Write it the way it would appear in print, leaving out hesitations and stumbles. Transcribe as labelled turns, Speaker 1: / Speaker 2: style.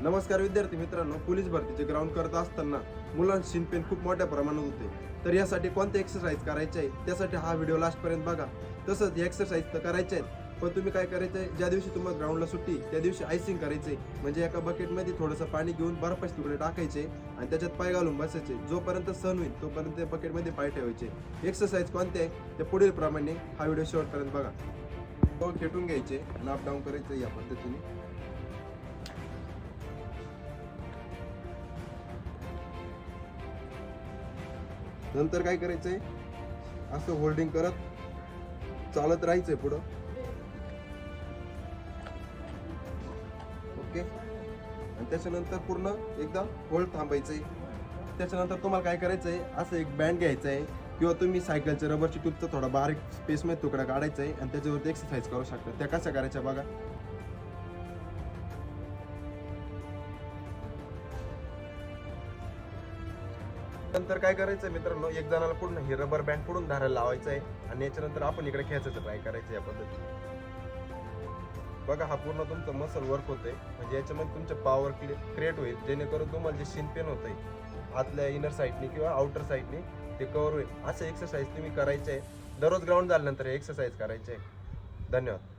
Speaker 1: नमस्कार विद्यार्थी मित्रांनो, पोलीस भरतीचे ग्राउंड करत असताना मुलांची शिनपेन खूप मोठ्या प्रमाणात होते. तर यासाठी कोणते एक्सरसाइज करायचे आहे त्यासाठी हा व्हिडिओ लास्टपर्यंत बघा. तसंच हे एक्सरसाइज तर करायचे आहेत, पण तुम्ही काय करायचं आहे, ज्या दिवशी तुम्हाला ग्राउंडला सुट्टी त्या दिवशी आयसिंग करायचे. म्हणजे एका बकेटमध्ये थोडंसं पाणी घेऊन बर्फाचे तुकडे टाकायचे आणि त्याच्यात पाय घालून बसायचे. जोपर्यंत सण होईल तोपर्यंत त्या बकेटमध्ये पाय ठेवायचे. एक्सरसाइज कोणते आहे ते पुढील प्रमाणे हा व्हिडिओ शेवटपर्यंत बघा. तो खेटून घ्यायचे आणि अप डाऊन करायचं या पद्धतीने. नंतर काय करायचंय, असं होल्डिंग करत चालत राहायचंय पुढं. ओके. आणि त्याच्यानंतर पूर्ण एकदा होल्ड थांबायचंय. त्याच्यानंतर तुम्हाला काय करायचंय, असं एक बँड घ्यायचं आहे किंवा तुम्ही सायकलच्या रबरची ट्यूबचा थोडा बारीक स्पेसमध्ये तुकडा काढायचा आहे आणि त्याच्यावरती एक्सरसाइज करू शकता. त्या कशा करायच्या बघा. नंतर काय करायचं मित्रांनो, एक जणाला पूर्ण हे रबर बँड पुढून धारायला लावायचं आहे आणि याच्यानंतर आपण इकडे खेचायचं ट्राय करायचं या पद्धतीने. बघा, हा पूर्ण तुमचं मसल वर्क होतंय. म्हणजे याच्यामध्ये तुमचं पॉवर क्रिएट होईल, जेणेकरून तुम्हाला जे शिन पेन होतंय आतल्या इनर साईडने किंवा आउटर साईडने ते कव्हर होईल. असं एक्सरसाइज तुम्ही करायचे आहे. दररोज ग्राउंड झाल्यानंतर हे एक्सरसाइज करायचे आहे. धन्यवाद.